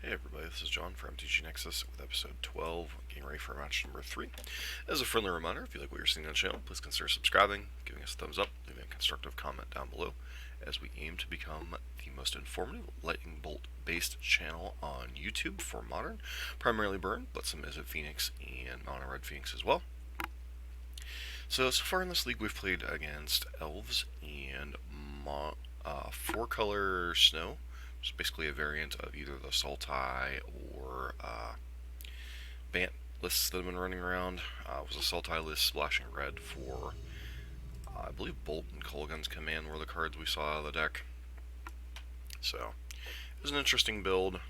Hey everybody, this is John from MTG Nexus with episode 12, getting ready for match number 3. As a friendly reminder, if you like what you're seeing on the channel, please consider subscribing, giving us a thumbs up, leaving a constructive comment down below, as we aim to become the most informative lightning bolt based channel on YouTube for Modern, primarily Burn, but some Izzet Phoenix and Mono Red Phoenix as well. So far in this league we've played against Elves and 4-color Snow. It's basically a variant of either the Sultai or Bant lists that have been running around. It was a Sultai list splashing red for, I believe, Bolt and Kolaghan's Command were the cards we saw out of the deck. So, it was an interesting build.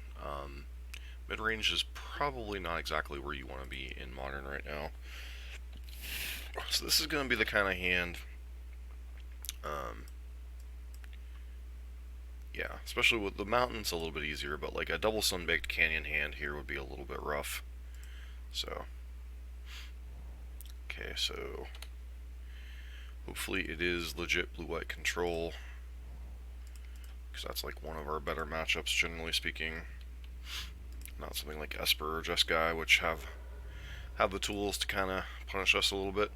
Mid-range is probably not exactly where you want to be in Modern right now. So this is going to be the kind of hand... yeah, especially with the mountains, a little bit easier, but like a double Sunbaked Canyon hand here would be a little bit rough. So, okay, so hopefully it is legit blue-white control, because that's like one of our better matchups, generally speaking. Not something like Esper or Jeskai, which have the tools to kind of punish us a little bit.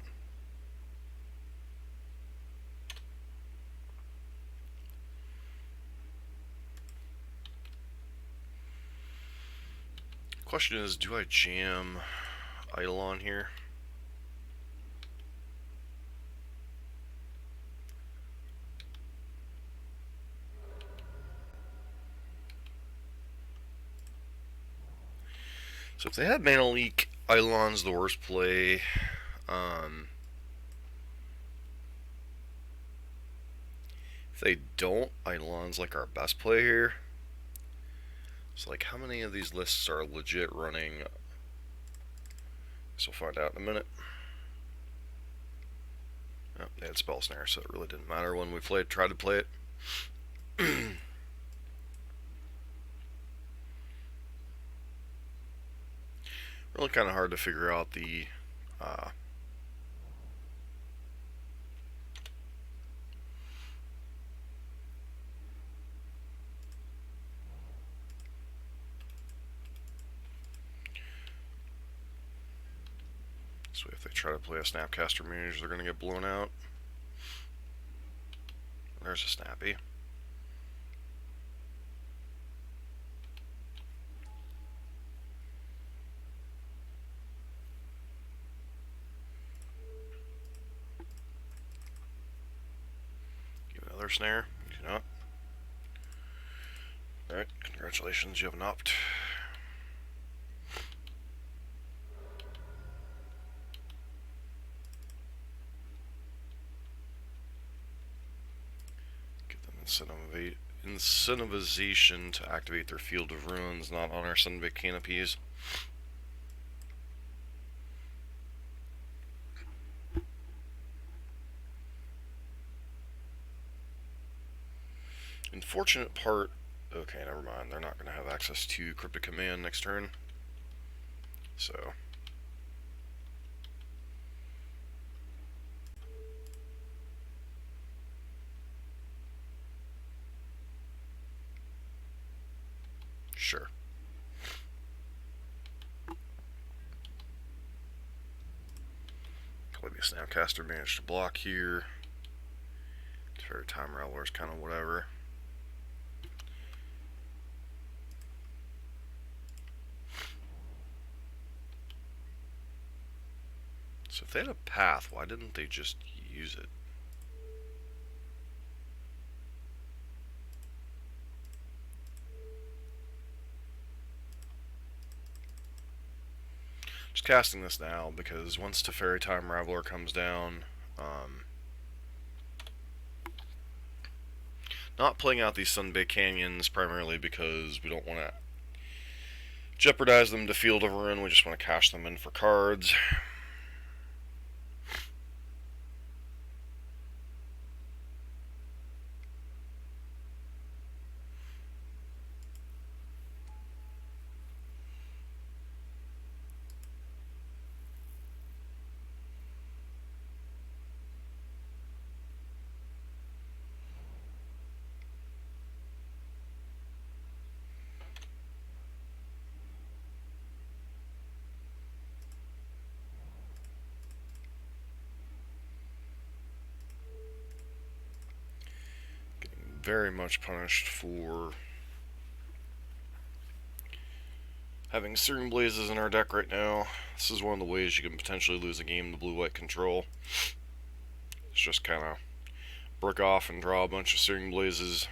Question is, do I jam Eidolon here? So if they had Mana Leak, Eidolon's the worst play. If they don't, Eidolon's like our best play here. So like, how many of these lists are legit running? So we'll find out in a minute. Oh, they had Spell Snare, so it really didn't matter when we tried to play it. Really kind of hard to figure out the so if they try to play a Snapcaster Mage, they're going to get blown out. There's a Snappy. Give another Snare. You do not. Alright, congratulations, you have an opt. Incentivization to activate their Field of Ruins, not on our Sunbaked Canopies. Unfortunate part... Okay, never mind. They're not going to have access to Cryptic Command next turn. So... Sure. Maybe a Snapcaster managed to block here. Fairy Time Raveler is kind of whatever. So if they had a path, why didn't they just use it? Just casting this now, because once Teferi Time Raveler comes down, not playing out these Sunbaked Canyons primarily because we don't want to jeopardize them to Field of Ruin, we just want to cash them in for cards. very much punished for having Searing Blazes in our deck right now. This is one of the ways you can potentially lose a game to blue-white control. It's just kind of brick off and draw a bunch of Searing Blazes.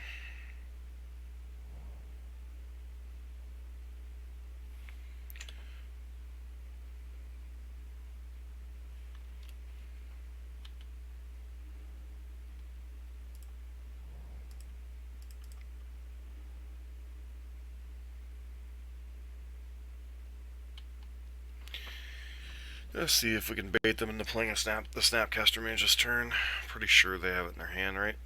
Let's see if we can bait them into playing the Snapcaster Mage's turn. Pretty sure they have it in their hand, right?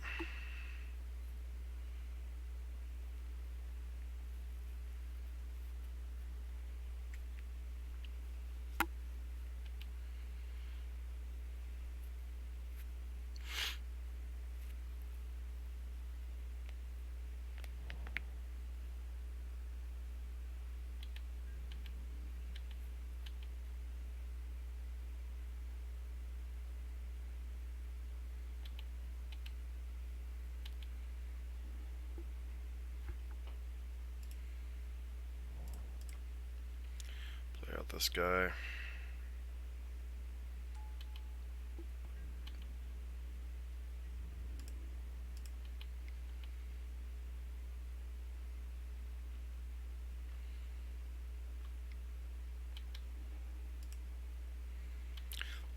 Play out this guy.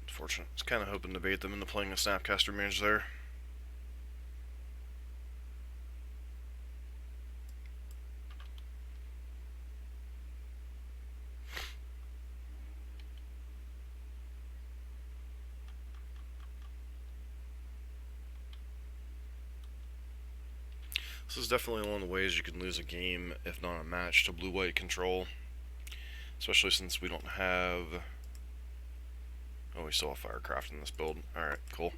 Unfortunate. I was kind of hoping to bait them into playing the Snapcaster Mage there. This is definitely one of the ways you can lose a game, if not a match, to blue-white control. Especially since we don't have... Oh, we still have Firecraft in this build. Alright, cool.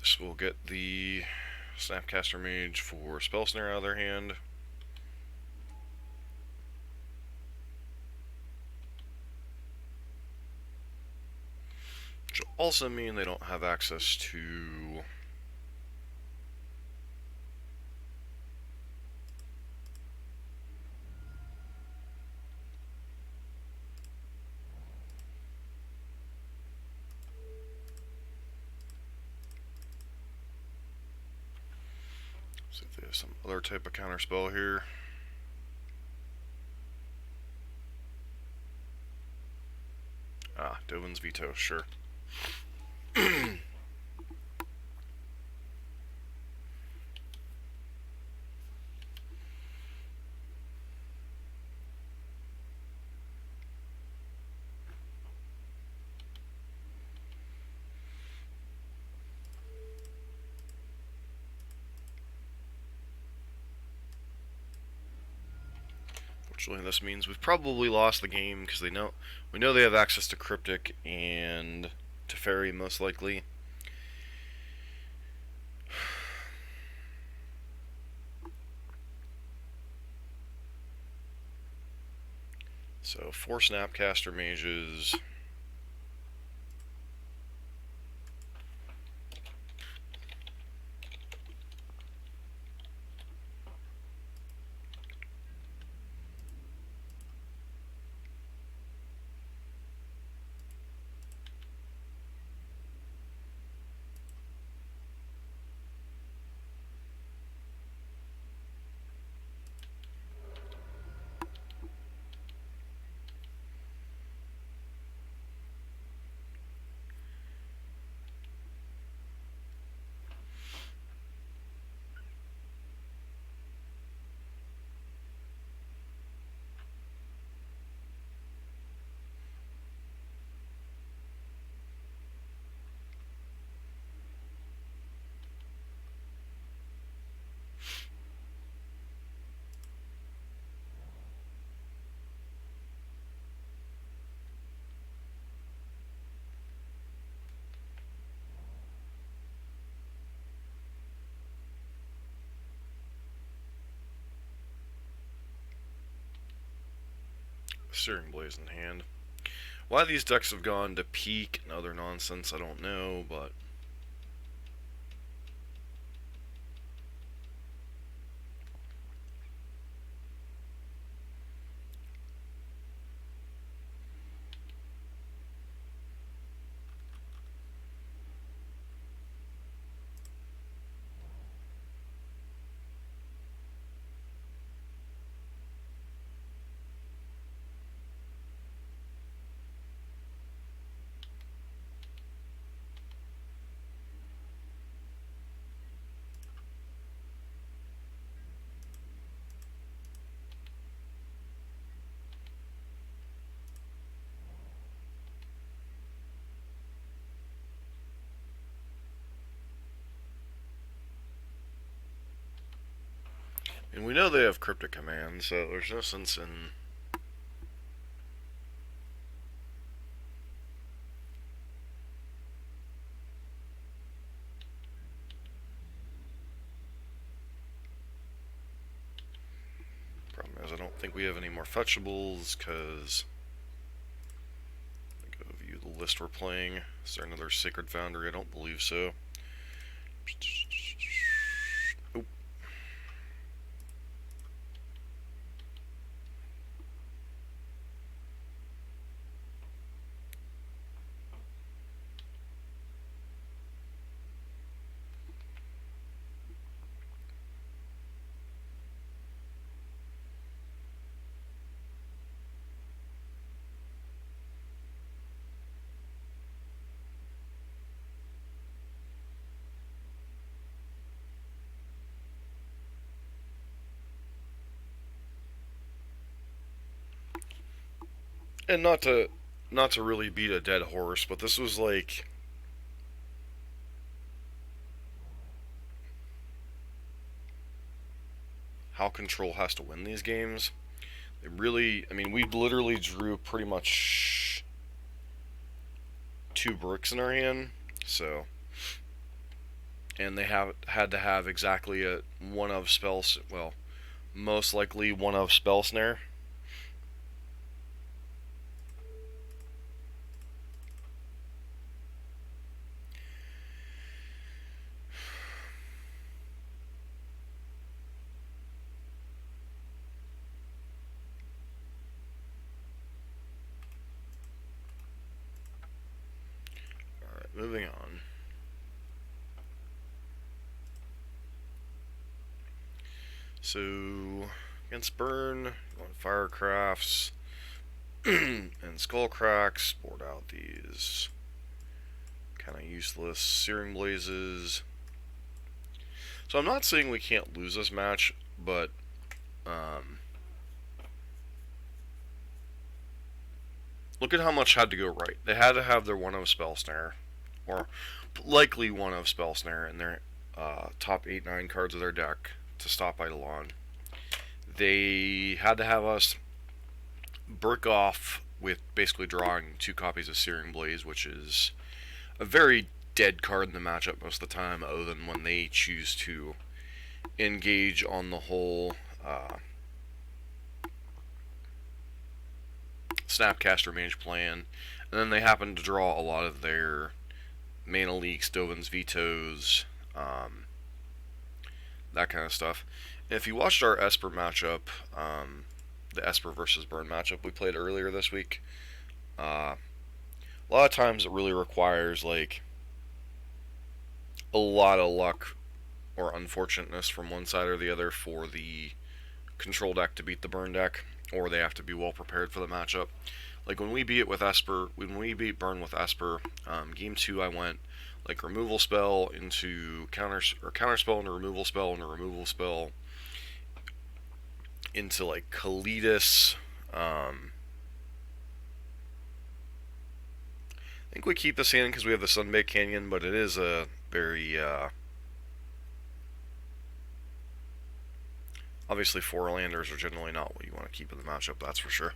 This will get the Snapcaster Mage for Spell Snare out of their hand. Which will also mean they don't have access to... See if they have some other type of counterspell here. Ah, Dovin's Veto, sure. Fortunately, this means we've probably lost the game because we know they have access to Cryptic and Teferi most likely. So 4 Snapcaster Mages. Searing Blaze in hand. Why these decks have gone to peak and other nonsense, I don't know, but... And we know they have Cryptic Command, so there's no sense in... Problem is, I don't think we have any more fetchables, because... Go view the list we're playing. Is there another Sacred Foundry? I don't believe so. Oop. And not to really beat a dead horse, but this was like how Control has to win these games. It really, I mean, we literally drew pretty much 2 bricks in our hand, so, and they had to have exactly a one of spells, well, most likely one of Spell Snare. Alright, moving on. So, against Burn, going Firecrafts and Skullcracks, board out these kind of useless Searing Blazes. So I'm not saying we can't lose this match, but look at how much had to go right. They had to have their one of Spell Snare, or likely one of Spell Snare in their top 8-9 cards of their deck to stop Eidolon. They had to have us brick off with basically drawing 2 copies of Searing Blaze, which is a very dead card in the matchup most of the time, other than when they choose to engage on the whole Snapcaster Mage plan. And then they happen to draw a lot of their Mana Leaks, Dovin's Vetoes, that kind of stuff. And if you watched our Esper matchup, the Esper versus Burn matchup we played earlier this week, a lot of times it really requires like a lot of luck or unfortunateness from one side or the other for the Control deck to beat the Burn deck, or they have to be well prepared for the matchup. Like when we beat it with Esper, when we beat Burn with Esper, game 2 I went like removal spell into counter spell into removal spell into removal spell into like Kalidas. I think we keep this hand because we have the Sunbaked Canyon, but it is a very obviously 4 landers are generally not what you want to keep in the matchup, that's for sure.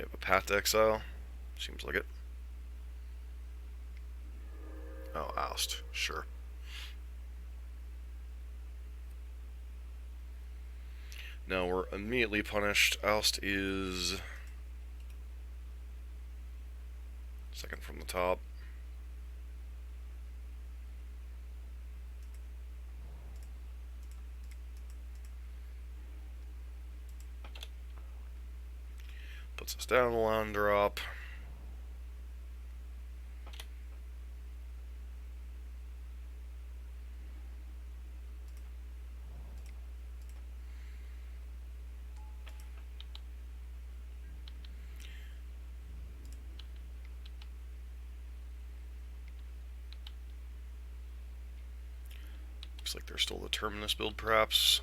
have a path to exile. Seems like it. Oh, oust. Sure. Now we're immediately punished. Oust is second from the top. Puts us down the land drop. Looks like there's still the Terminus build, perhaps.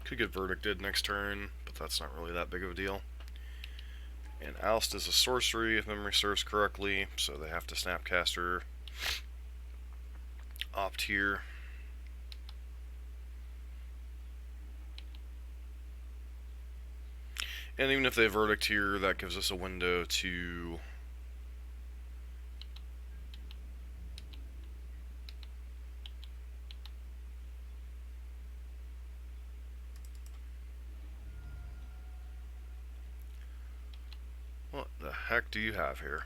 Could get verdicted next turn, but that's not really that big of a deal. And oust is a sorcery, if memory serves correctly, so they have to Snapcaster opt here. And even if they verdict here, that gives us a window to what the heck do you have here?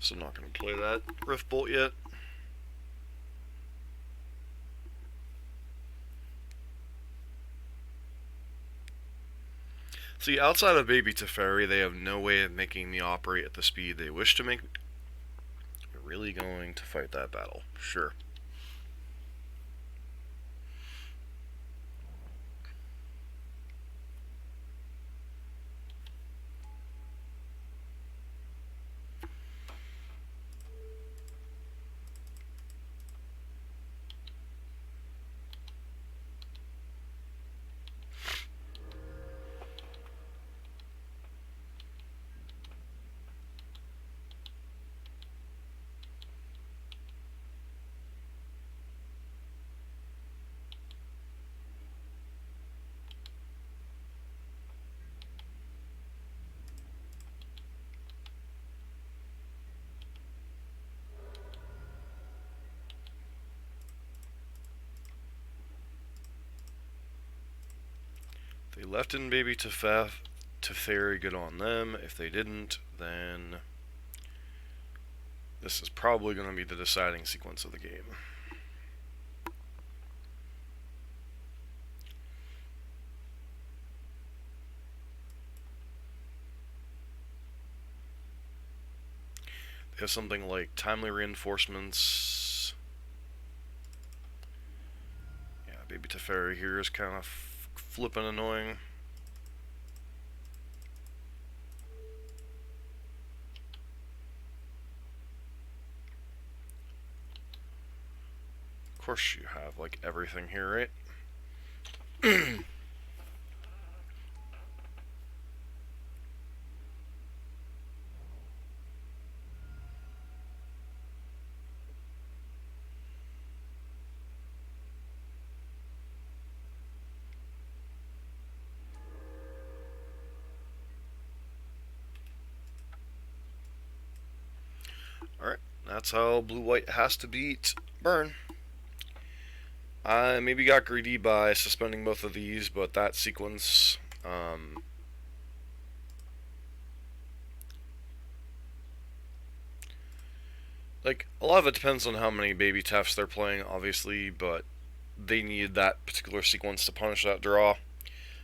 So I'm not going to play that Rift Bolt yet. See, outside of Baby Teferi, they have no way of making me operate at the speed they wish to make me. We're really going to fight that battle. Sure. They left in Baby Teferi, good on them. If they didn't, then this is probably going to be the deciding sequence of the game. They have something like timely reinforcements. Yeah, Baby Teferi here is kind of flippin' annoying. Of course you have like everything here, right? That's how blue-white has to beat burn. I maybe got greedy by suspending both of these, but that sequence, like, a lot of it depends on how many baby Tefts they're playing, obviously, but they needed that particular sequence to punish that draw,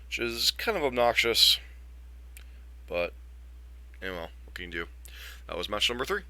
which is kind of obnoxious, but, well, what can you do? That was match number 3.